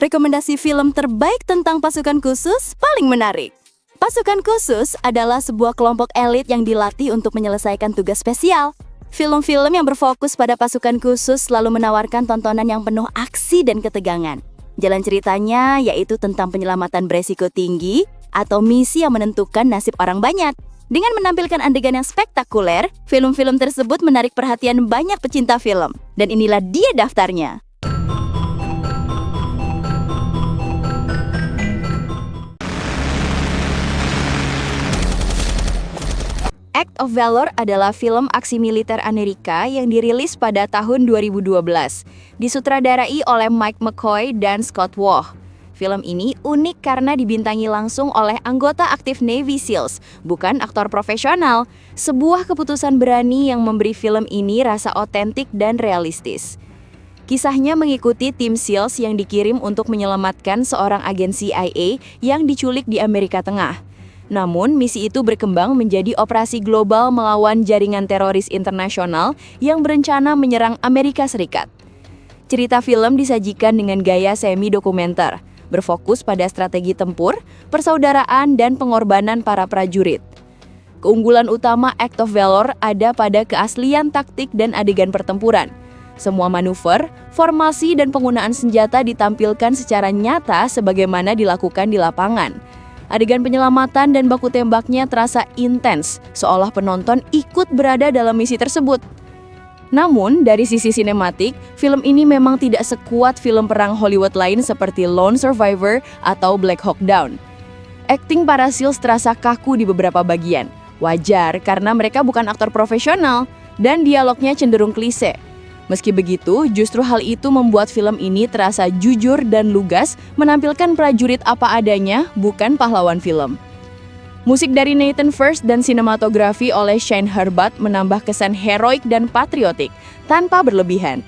Rekomendasi film terbaik tentang pasukan khusus paling menarik. Pasukan khusus adalah sebuah kelompok elit yang dilatih untuk menyelesaikan tugas spesial. Film-film yang berfokus pada pasukan khusus selalu menawarkan tontonan yang penuh aksi dan ketegangan. Jalan ceritanya yaitu tentang penyelamatan beresiko tinggi atau misi yang menentukan nasib orang banyak. Dengan menampilkan adegan yang spektakuler, film-film tersebut menarik perhatian banyak pecinta film. Dan inilah dia daftarnya. Act of Valor adalah film aksi militer Amerika yang dirilis pada tahun 2012. Disutradarai oleh Mike McCoy dan Scott Waugh. Film ini unik karena dibintangi langsung oleh anggota aktif Navy SEALs, bukan aktor profesional. Sebuah keputusan berani yang memberi film ini rasa otentik dan realistis. Kisahnya mengikuti tim SEALs yang dikirim untuk menyelamatkan seorang agen CIA yang diculik di Amerika Tengah. Namun, misi itu berkembang menjadi operasi global melawan jaringan teroris internasional yang berencana menyerang Amerika Serikat. Cerita film disajikan dengan gaya semi-dokumenter, berfokus pada strategi tempur, persaudaraan, dan pengorbanan para prajurit. Keunggulan utama Act of Valor ada pada keaslian taktik dan adegan pertempuran. Semua manuver, formasi, dan penggunaan senjata ditampilkan secara nyata sebagaimana dilakukan di lapangan. Adegan penyelamatan dan baku tembaknya terasa intens, seolah penonton ikut berada dalam misi tersebut. Namun, dari sisi sinematik, film ini memang tidak sekuat film perang Hollywood lain seperti Lone Survivor atau Black Hawk Down. Akting para SEALs terasa kaku di beberapa bagian. Wajar karena mereka bukan aktor profesional, dan dialognya cenderung klise. Meski begitu, justru hal itu membuat film ini terasa jujur dan lugas, menampilkan prajurit apa adanya, bukan pahlawan film. Musik dari Nathan First dan sinematografi oleh Shane Herbat menambah kesan heroik dan patriotik, tanpa berlebihan.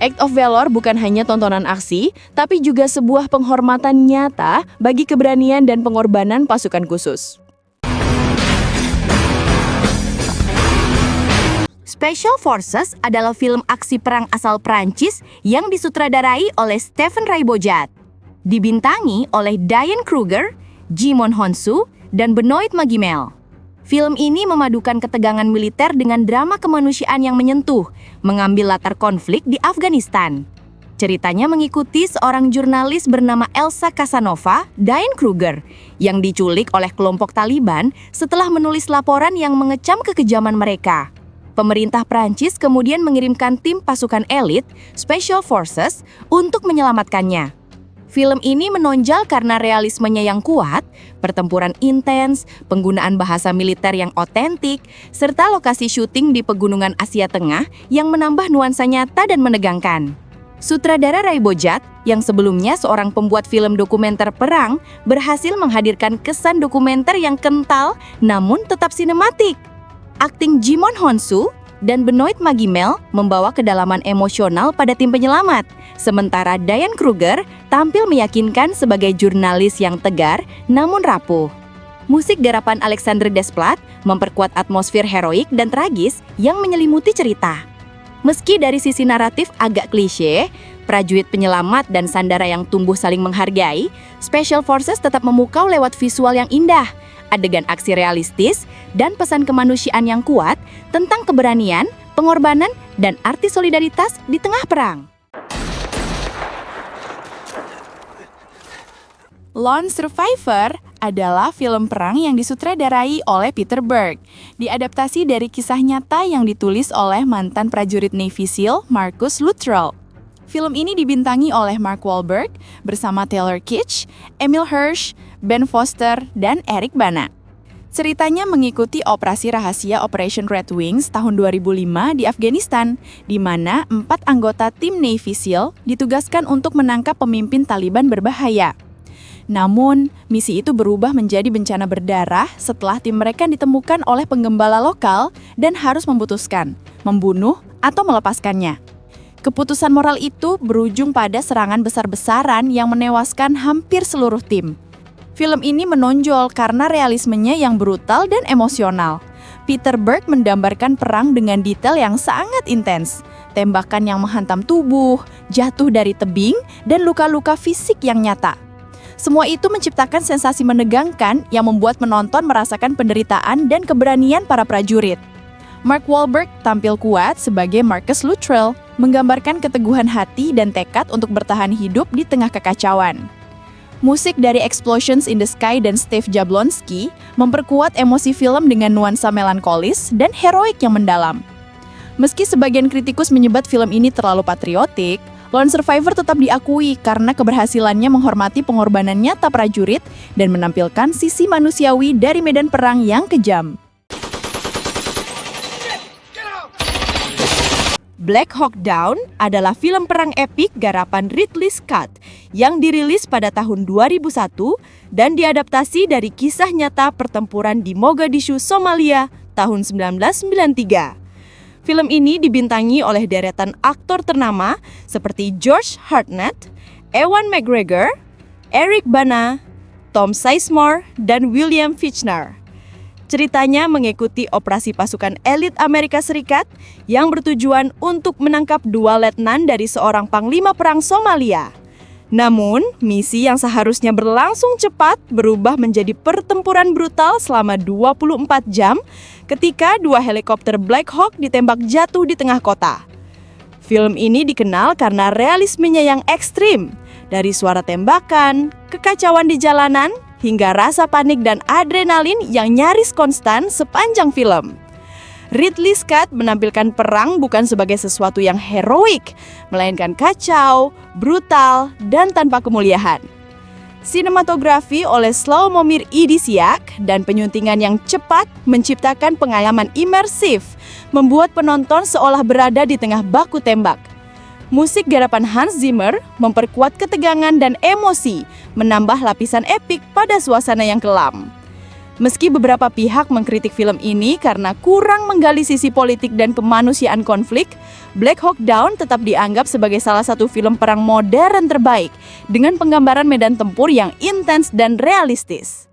Act of Valor bukan hanya tontonan aksi, tapi juga sebuah penghormatan nyata bagi keberanian dan pengorbanan pasukan khusus. Special Forces adalah film aksi perang asal Prancis yang disutradarai oleh Steven Ray Bojat. Dibintangi oleh Diane Kruger, Djimon Hounsou, dan Benoit Magimel. Film ini memadukan ketegangan militer dengan drama kemanusiaan yang menyentuh, mengambil latar konflik di Afghanistan. Ceritanya mengikuti seorang jurnalis bernama Elsa Casanova, Diane Kruger, yang diculik oleh kelompok Taliban setelah menulis laporan yang mengecam kekejaman mereka. Pemerintah Prancis kemudian mengirimkan tim pasukan elit, Special Forces, untuk menyelamatkannya. Film ini menonjol karena realismenya yang kuat, pertempuran intens, penggunaan bahasa militer yang otentik, serta lokasi syuting di pegunungan Asia Tengah yang menambah nuansa nyata dan menegangkan. Sutradara Ray Bojat, yang sebelumnya seorang pembuat film dokumenter perang, berhasil menghadirkan kesan dokumenter yang kental namun tetap sinematik. Akting Djimon Hounsou dan Benoit Magimel membawa kedalaman emosional pada tim penyelamat, sementara Diane Kruger tampil meyakinkan sebagai jurnalis yang tegar namun rapuh. Musik garapan Alexandre Desplat memperkuat atmosfer heroik dan tragis yang menyelimuti cerita. Meski dari sisi naratif agak klise, prajurit penyelamat dan sandara yang tumbuh saling menghargai, Special Forces tetap memukau lewat visual yang indah, adegan aksi realistis, dan pesan kemanusiaan yang kuat tentang keberanian, pengorbanan, dan arti solidaritas di tengah perang. Lone Survivor adalah film perang yang disutradarai oleh Peter Berg, diadaptasi dari kisah nyata yang ditulis oleh mantan prajurit Navy SEAL Marcus Luttrell. Film ini dibintangi oleh Mark Wahlberg bersama Taylor Kitsch, Emile Hirsch, Ben Foster, dan Eric Bana. Ceritanya mengikuti operasi rahasia Operation Red Wings tahun 2005 di Afghanistan, di mana 4 anggota tim Navy SEAL ditugaskan untuk menangkap pemimpin Taliban berbahaya. Namun, misi itu berubah menjadi bencana berdarah setelah tim mereka ditemukan oleh penggembala lokal dan harus memutuskan, membunuh atau melepaskannya. Keputusan moral itu berujung pada serangan besar-besaran yang menewaskan hampir seluruh tim. Film ini menonjol karena realismenya yang brutal dan emosional. Peter Berg menggambarkan perang dengan detail yang sangat intens. tembakan yang menghantam tubuh, jatuh dari tebing, dan luka-luka fisik yang nyata. Semua itu menciptakan sensasi menegangkan yang membuat penonton merasakan penderitaan dan keberanian para prajurit. Mark Wahlberg tampil kuat sebagai Marcus Luttrell, menggambarkan keteguhan hati dan tekad untuk bertahan hidup di tengah kekacauan. Musik dari Explosions in the Sky dan Steve Jablonsky memperkuat emosi film dengan nuansa melankolis dan heroik yang mendalam. Meski sebagian kritikus menyebut film ini terlalu patriotik, Lone Survivor tetap diakui karena keberhasilannya menghormati pengorbanan nyata prajurit dan menampilkan sisi manusiawi dari medan perang yang kejam. Black Hawk Down adalah film perang epik garapan Ridley Scott yang dirilis pada tahun 2001 dan diadaptasi dari kisah nyata pertempuran di Mogadishu, Somalia tahun 1993. Film ini dibintangi oleh deretan aktor ternama seperti George Hartnett, Ewan McGregor, Eric Bana, Tom Sizemore, dan William Fichtner. Ceritanya mengikuti operasi pasukan elit Amerika Serikat yang bertujuan untuk menangkap 2 letnan dari seorang panglima perang Somalia. Namun, misi yang seharusnya berlangsung cepat berubah menjadi pertempuran brutal selama 24 jam ketika 2 helikopter Black Hawk ditembak jatuh di tengah kota. Film ini dikenal karena realismenya yang ekstrim, dari suara tembakan, kekacauan di jalanan, hingga rasa panik dan adrenalin yang nyaris konstan sepanjang film. Ridley Scott menampilkan perang bukan sebagai sesuatu yang heroik, melainkan kacau, brutal, dan tanpa kemuliaan. Sinematografi oleh Slawomir Idisiak dan penyuntingan yang cepat menciptakan pengalaman imersif, membuat penonton seolah berada di tengah baku tembak. Musik garapan Hans Zimmer memperkuat ketegangan dan emosi, menambah lapisan epik pada suasana yang kelam. Meski beberapa pihak mengkritik film ini karena kurang menggali sisi politik dan kemanusiaan konflik, Black Hawk Down tetap dianggap sebagai salah satu film perang modern terbaik dengan penggambaran medan tempur yang intens dan realistis.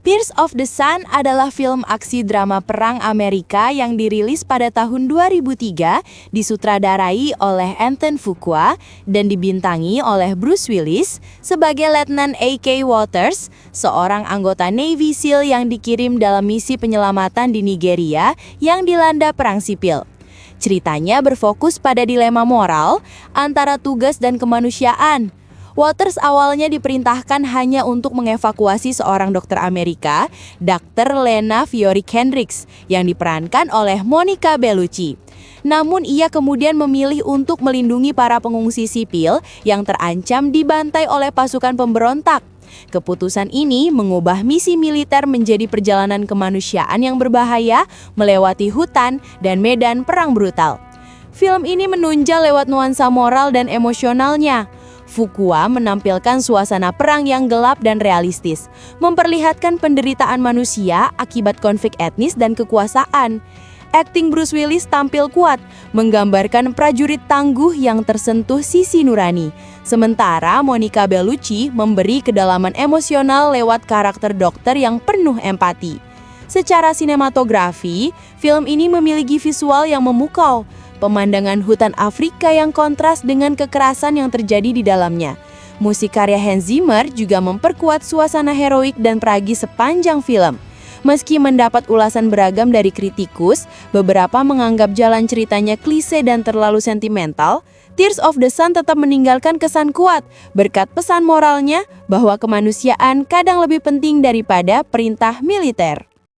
Tears of the Sun adalah film aksi drama perang Amerika yang dirilis pada tahun 2003, disutradarai oleh Anton Fuqua dan dibintangi oleh Bruce Willis sebagai Letnan A.K. Waters, seorang anggota Navy SEAL yang dikirim dalam misi penyelamatan di Nigeria yang dilanda perang sipil. Ceritanya berfokus pada dilema moral antara tugas dan kemanusiaan. Waters awalnya diperintahkan hanya untuk mengevakuasi seorang dokter Amerika, Dr. Lena Fiori Kendricks, yang diperankan oleh Monica Bellucci. Namun ia kemudian memilih untuk melindungi para pengungsi sipil yang terancam dibantai oleh pasukan pemberontak. Keputusan ini mengubah misi militer menjadi perjalanan kemanusiaan yang berbahaya melewati hutan dan medan perang brutal. Film ini menunjang lewat nuansa moral dan emosionalnya. Fuqua menampilkan suasana perang yang gelap dan realistis, memperlihatkan penderitaan manusia akibat konflik etnis dan kekuasaan. Akting Bruce Willis tampil kuat, menggambarkan prajurit tangguh yang tersentuh sisi nurani. Sementara Monica Bellucci memberi kedalaman emosional lewat karakter dokter yang penuh empati. Secara sinematografi, film ini memiliki visual yang memukau, pemandangan hutan Afrika yang kontras dengan kekerasan yang terjadi di dalamnya. Musik karya Hans Zimmer juga memperkuat suasana heroik dan tragis sepanjang film. Meski mendapat ulasan beragam dari kritikus, beberapa menganggap jalan ceritanya klise dan terlalu sentimental, Tears of the Sun tetap meninggalkan kesan kuat berkat pesan moralnya bahwa kemanusiaan kadang lebih penting daripada perintah militer.